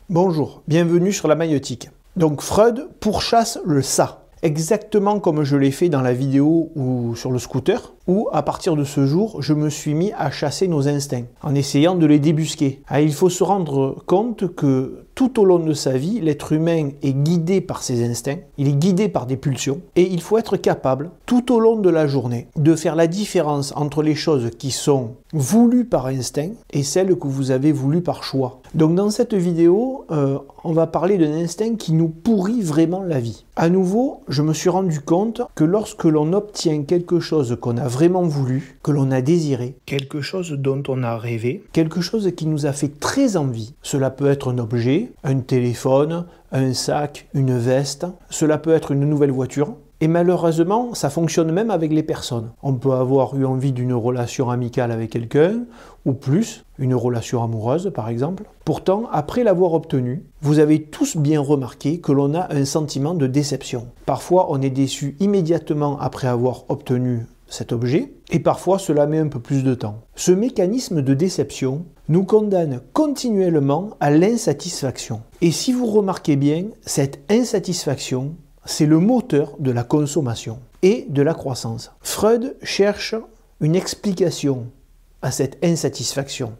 Bonjour, bienvenue sur la maïeutique. Donc Freud pourchasse le ça, exactement comme je l'ai fait dans la vidéo ou sur le scooter, où à partir de ce jour, je me suis mis à chasser nos instincts, en essayant de les débusquer. Il faut se rendre compte que tout au long de sa vie, l'être humain est guidé par ses instincts, il est guidé par des pulsions, et il faut être capable, tout au long de la journée, de faire la différence entre les choses qui sont voulues par instinct et celles que vous avez voulues par choix. Donc dans cette vidéo, on va parler d'un instinct qui nous pourrit vraiment la vie. À nouveau, je me suis rendu compte que lorsque l'on obtient quelque chose qu'on a vraiment voulu, que l'on a désiré, quelque chose dont on a rêvé, quelque chose qui nous a fait très envie, cela peut être un objet, un téléphone, un sac, une veste, cela peut être une nouvelle voiture. Et malheureusement, ça fonctionne même avec les personnes. On peut avoir eu envie d'une relation amicale avec quelqu'un, ou plus, une relation amoureuse par exemple. Pourtant, après l'avoir obtenue, vous avez tous bien remarqué que l'on a un sentiment de déception. Parfois, on est déçu immédiatement après avoir obtenu cet objet, et parfois cela met un peu plus de temps. Ce mécanisme de déception nous condamne continuellement à l'insatisfaction. Et si vous remarquez bien, cette insatisfaction, c'est le moteur de la consommation et de la croissance. Freud cherche une explication à cette insatisfaction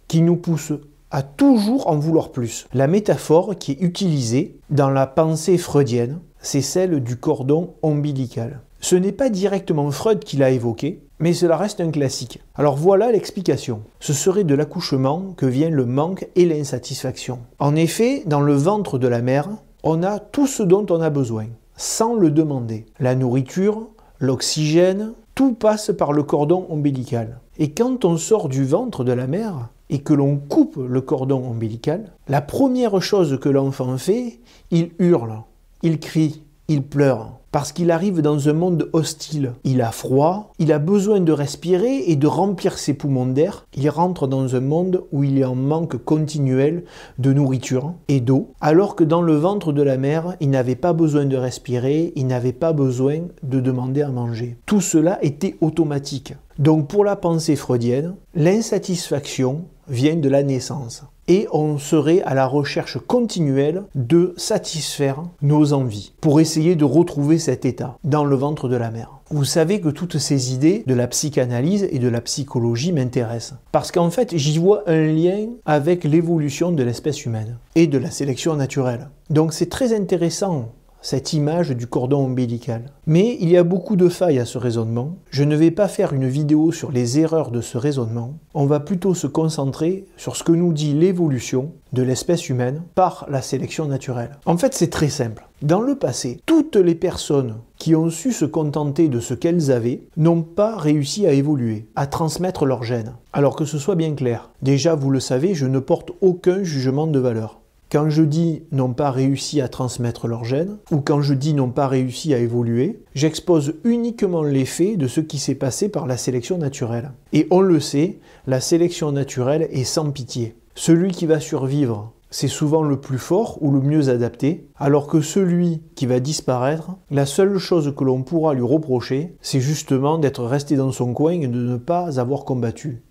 qui nous pousse à toujours en vouloir plus. La métaphore qui est utilisée dans la pensée freudienne, c'est celle du cordon ombilical. Ce n'est pas directement Freud qui l'a évoqué, mais cela reste un classique. Alors voilà l'explication. Ce serait de l'accouchement que vient le manque et l'insatisfaction. En effet, dans le ventre de la mère, on a tout ce dont on a besoin, sans le demander. La nourriture, l'oxygène, tout passe par le cordon ombilical. Et quand on sort du ventre de la mère et que l'on coupe le cordon ombilical, la première chose que l'enfant fait, il hurle, il crie, il pleure. Parce qu'il arrive dans un monde hostile. Il a froid, il a besoin de respirer et de remplir ses poumons d'air. Il rentre dans un monde où il est en manque continuel de nourriture et d'eau, alors que dans le ventre de la mère, il n'avait pas besoin de respirer, il n'avait pas besoin de demander à manger. Tout cela était automatique. Donc pour la pensée freudienne, l'insatisfaction vient de la naissance. Et on serait à la recherche continuelle de satisfaire nos envies pour essayer de retrouver cet état dans le ventre de la mère. Vous savez que toutes ces idées de la psychanalyse et de la psychologie m'intéressent. Parce qu'en fait, j'y vois un lien avec l'évolution de l'espèce humaine et de la sélection naturelle. Donc c'est très intéressant, cette image du cordon ombilical. Mais il y a beaucoup de failles à ce raisonnement. Je ne vais pas faire une vidéo sur les erreurs de ce raisonnement. On va plutôt se concentrer sur ce que nous dit l'évolution de l'espèce humaine par la sélection naturelle. En fait, c'est très simple. Dans le passé, toutes les personnes qui ont su se contenter de ce qu'elles avaient n'ont pas réussi à évoluer, à transmettre leurs gènes. Alors que ce soit bien clair. Déjà, vous le savez, je ne porte aucun jugement de valeur. Quand je dis n'ont pas réussi à transmettre leurs gènes, ou quand je dis n'ont pas réussi à évoluer, j'expose uniquement les faits de ce qui s'est passé par la sélection naturelle. Et on le sait, la sélection naturelle est sans pitié. Celui qui va survivre, c'est souvent le plus fort ou le mieux adapté, alors que celui qui va disparaître, la seule chose que l'on pourra lui reprocher, c'est justement d'être resté dans son coin et de ne pas avoir combattu.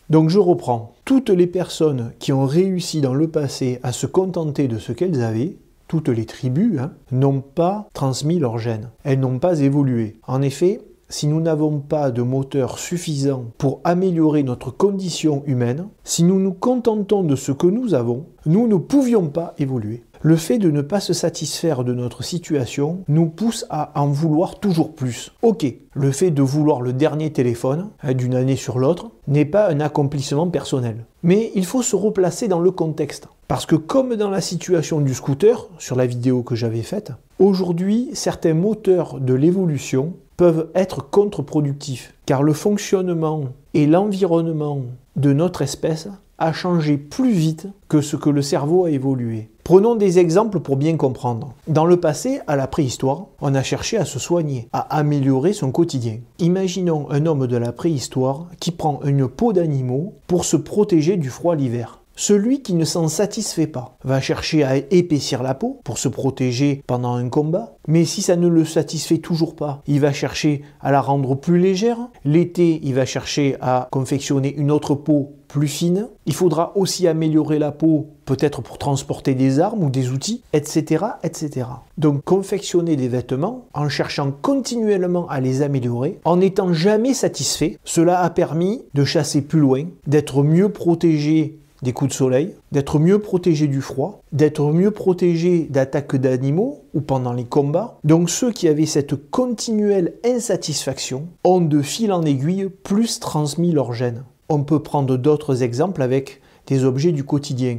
Donc je reprends. Toutes les personnes qui ont réussi dans le passé à se contenter de ce qu'elles avaient, toutes les tribus, n'ont pas transmis leurs gènes. Elles n'ont pas évolué. En effet, si nous n'avons pas de moteur suffisant pour améliorer notre condition humaine, si nous nous contentons de ce que nous avons, nous ne pouvions pas évoluer. Le fait de ne pas se satisfaire de notre situation nous pousse à en vouloir toujours plus. Ok, le fait de vouloir le dernier téléphone, d'une année sur l'autre, n'est pas un accomplissement personnel. Mais il faut se replacer dans le contexte. Parce que comme dans la situation du scooter, sur la vidéo que j'avais faite, aujourd'hui, certains moteurs de l'évolution peuvent être contre-productifs. Car le fonctionnement et l'environnement de notre espèce a changé plus vite que ce que le cerveau a évolué. Prenons des exemples pour bien comprendre. Dans le passé, à la préhistoire, on a cherché à se soigner, à améliorer son quotidien. Imaginons un homme de la préhistoire qui prend une peau d'animaux pour se protéger du froid l'hiver. Celui qui ne s'en satisfait pas va chercher à épaissir la peau pour se protéger pendant un combat, mais si ça ne le satisfait toujours pas, il va chercher à la rendre plus légère. L'été, il va chercher à confectionner une autre peau plus fine. Il faudra aussi améliorer la peau, peut-être pour transporter des armes ou des outils, etc., etc. Donc confectionner des vêtements en cherchant continuellement à les améliorer, en n'étant jamais satisfait, cela a permis de chasser plus loin, d'être mieux protégé des coups de soleil, d'être mieux protégé du froid, d'être mieux protégé d'attaques d'animaux ou pendant les combats. Donc ceux qui avaient cette continuelle insatisfaction ont de fil en aiguille plus transmis leur gène. On peut prendre d'autres exemples avec des objets du quotidien.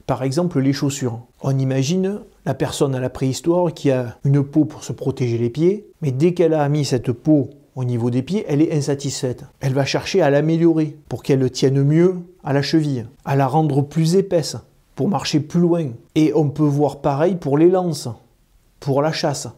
Par exemple les chaussures. On imagine la personne à la préhistoire qui a une peau pour se protéger les pieds, mais dès qu'elle a mis cette peau au niveau des pieds, elle est insatisfaite. Elle va chercher à l'améliorer pour qu'elle tienne mieux à la cheville, à la rendre plus épaisse, pour marcher plus loin. Et on peut voir pareil pour les lances, pour la chasse,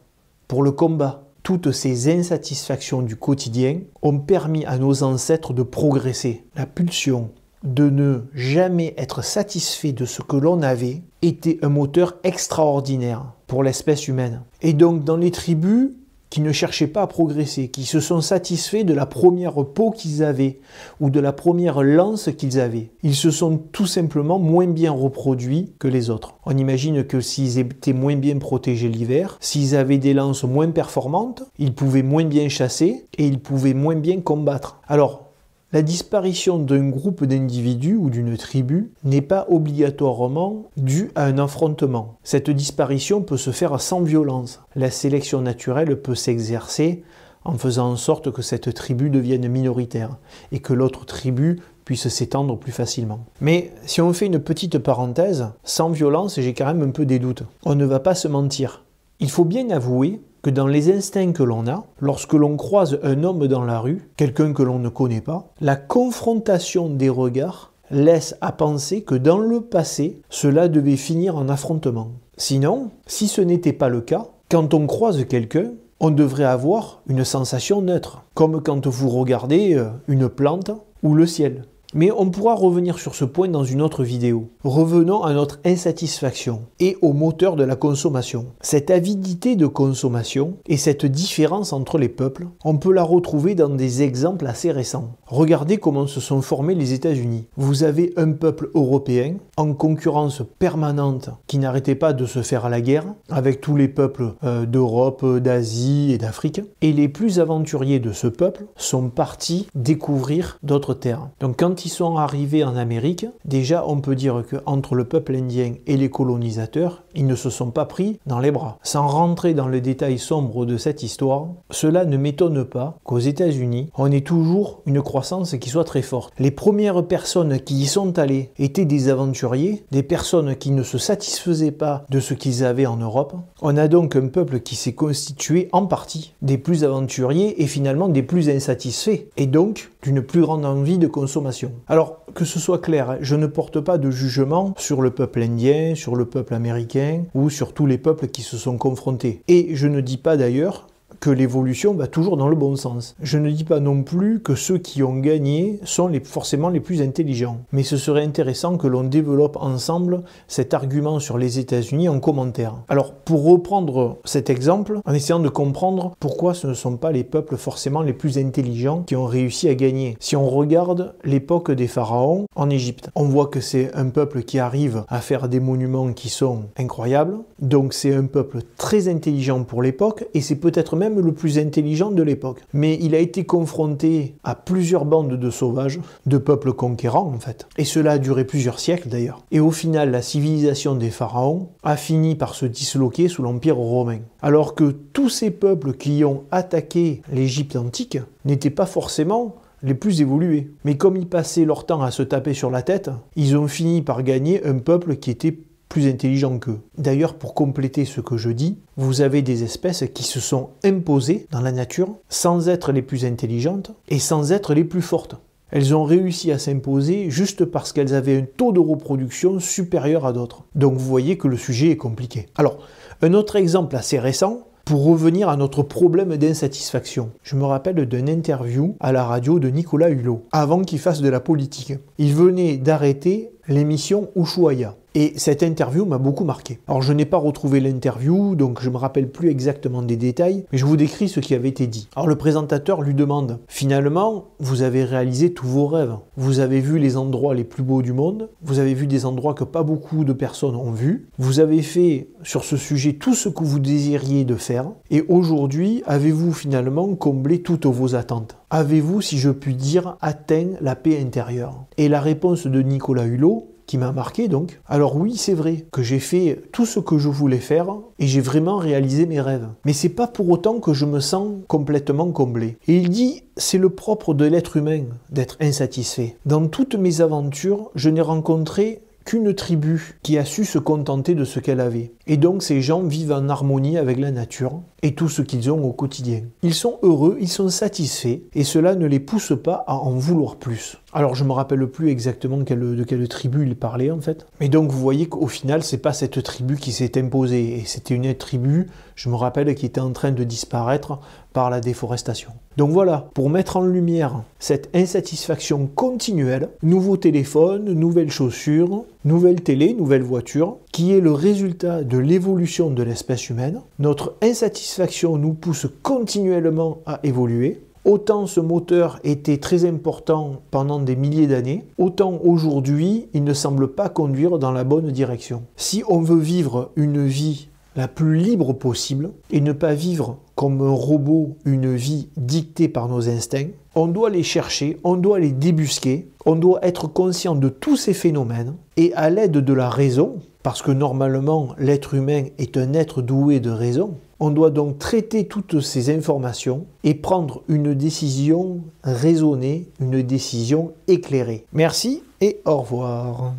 pour le combat. Toutes ces insatisfactions du quotidien ont permis à nos ancêtres de progresser. La pulsion de ne jamais être satisfait de ce que l'on avait était un moteur extraordinaire pour l'espèce humaine. Et donc dans les tribus qui ne cherchaient pas à progresser, qui se sont satisfaits de la première peau qu'ils avaient ou de la première lance qu'ils avaient. Ils se sont tout simplement moins bien reproduits que les autres. On imagine que s'ils étaient moins bien protégés l'hiver, s'ils avaient des lances moins performantes, ils pouvaient moins bien chasser et ils pouvaient moins bien combattre. Alors, la disparition d'un groupe d'individus ou d'une tribu n'est pas obligatoirement due à un affrontement. Cette disparition peut se faire sans violence. La sélection naturelle peut s'exercer en faisant en sorte que cette tribu devienne minoritaire et que l'autre tribu puisse s'étendre plus facilement. Mais si on fait une petite parenthèse, sans violence, j'ai quand même un peu des doutes. On ne va pas se mentir. Il faut bien avouer que dans les instincts que l'on a, lorsque l'on croise un homme dans la rue, quelqu'un que l'on ne connaît pas, la confrontation des regards laisse à penser que dans le passé, cela devait finir en affrontement. Sinon, si ce n'était pas le cas, quand on croise quelqu'un, on devrait avoir une sensation neutre, comme quand vous regardez une plante ou le ciel. Mais on pourra revenir sur ce point dans une autre vidéo. Revenons à notre insatisfaction et au moteur de la consommation. Cette avidité de consommation et cette différence entre les peuples, on peut la retrouver dans des exemples assez récents. Regardez comment se sont formés les États-Unis. Vous avez un peuple européen en concurrence permanente qui n'arrêtait pas de se faire la guerre avec tous les peuples d'Europe, d'Asie et d'Afrique. Et les plus aventuriers de ce peuple sont partis découvrir d'autres terres. Donc quand ils sont arrivés en Amérique, déjà on peut dire qu'entre le peuple indien et les colonisateurs, ils ne se sont pas pris dans les bras. Sans rentrer dans le détail sombre de cette histoire, cela ne m'étonne pas qu'aux États-Unis, on ait toujours une croissance qui soit très forte. Les premières personnes qui y sont allées étaient des aventuriers, des personnes qui ne se satisfaisaient pas de ce qu'ils avaient en Europe. On a donc un peuple qui s'est constitué en partie des plus aventuriers et finalement des plus insatisfaits, et donc d'une plus grande envie de consommation. Alors, que ce soit clair, je ne porte pas de jugement sur le peuple indien, sur le peuple américain ou sur tous les peuples qui se sont confrontés. Et je ne dis pas d'ailleurs que l'évolution va toujours dans le bon sens. Je ne dis pas non plus que ceux qui ont gagné sont forcément les plus intelligents. Mais ce serait intéressant que l'on développe ensemble cet argument sur les États-Unis en commentaire. Alors, pour reprendre cet exemple, en essayant de comprendre pourquoi ce ne sont pas les peuples forcément les plus intelligents qui ont réussi à gagner. Si on regarde l'époque des pharaons en Égypte, on voit que c'est un peuple qui arrive à faire des monuments qui sont incroyables. Donc c'est un peuple très intelligent pour l'époque et c'est peut-être même le plus intelligent de l'époque. Mais il a été confronté à plusieurs bandes de sauvages, de peuples conquérants en fait. Et cela a duré plusieurs siècles d'ailleurs. Et au final, la civilisation des pharaons a fini par se disloquer sous l'Empire romain. Alors que tous ces peuples qui ont attaqué l'Égypte antique n'étaient pas forcément les plus évolués. Mais comme ils passaient leur temps à se taper sur la tête, ils ont fini par gagner un peuple qui était plus intelligents qu'eux. D'ailleurs, pour compléter ce que je dis, vous avez des espèces qui se sont imposées dans la nature sans être les plus intelligentes et sans être les plus fortes. Elles ont réussi à s'imposer juste parce qu'elles avaient un taux de reproduction supérieur à d'autres. Donc vous voyez que le sujet est compliqué. Alors, un autre exemple assez récent, pour revenir à notre problème d'insatisfaction. Je me rappelle d'une interview à la radio de Nicolas Hulot, avant qu'il fasse de la politique. Il venait d'arrêter l'émission Ushuaïa. Et cette interview m'a beaucoup marqué. Alors je n'ai pas retrouvé l'interview, donc je ne me rappelle plus exactement des détails, mais je vous décris ce qui avait été dit. Alors le présentateur lui demande, finalement, vous avez réalisé tous vos rêves. Vous avez vu les endroits les plus beaux du monde, vous avez vu des endroits que pas beaucoup de personnes ont vus, vous avez fait sur ce sujet tout ce que vous désiriez de faire, et aujourd'hui, avez-vous finalement comblé toutes vos attentes? Avez-vous, si je puis dire, atteint la paix intérieure? Et la réponse de Nicolas Hulot, qui m'a marqué donc. Alors oui, c'est vrai que j'ai fait tout ce que je voulais faire et j'ai vraiment réalisé mes rêves. Mais c'est pas pour autant que je me sens complètement comblé. Et il dit, c'est le propre de l'être humain d'être insatisfait. Dans toutes mes aventures, je n'ai rencontré qu'une tribu qui a su se contenter de ce qu'elle avait. Et donc ces gens vivent en harmonie avec la nature et tout ce qu'ils ont au quotidien. Ils sont heureux, ils sont satisfaits et cela ne les pousse pas à en vouloir plus. Alors je me rappelle plus exactement de quelle tribu il parlait en fait. Mais donc vous voyez qu'au final c'est pas cette tribu qui s'est imposée et c'était une tribu, je me rappelle, qui était en train de disparaître par la déforestation. Donc voilà, pour mettre en lumière cette insatisfaction continuelle, nouveau téléphone, nouvelles chaussures, nouvelle télé, nouvelle voiture, qui est le résultat de l'évolution de l'espèce humaine. Notre insatisfaction nous pousse continuellement à évoluer. Autant ce moteur était très important pendant des milliers d'années, autant aujourd'hui, il ne semble pas conduire dans la bonne direction. Si on veut vivre une vie la plus libre possible et ne pas vivre comme un robot une vie dictée par nos instincts, on doit les chercher, on doit les débusquer, on doit être conscient de tous ces phénomènes et à l'aide de la raison, parce que normalement l'être humain est un être doué de raison, on doit donc traiter toutes ces informations et prendre une décision raisonnée, une décision éclairée. Merci et au revoir.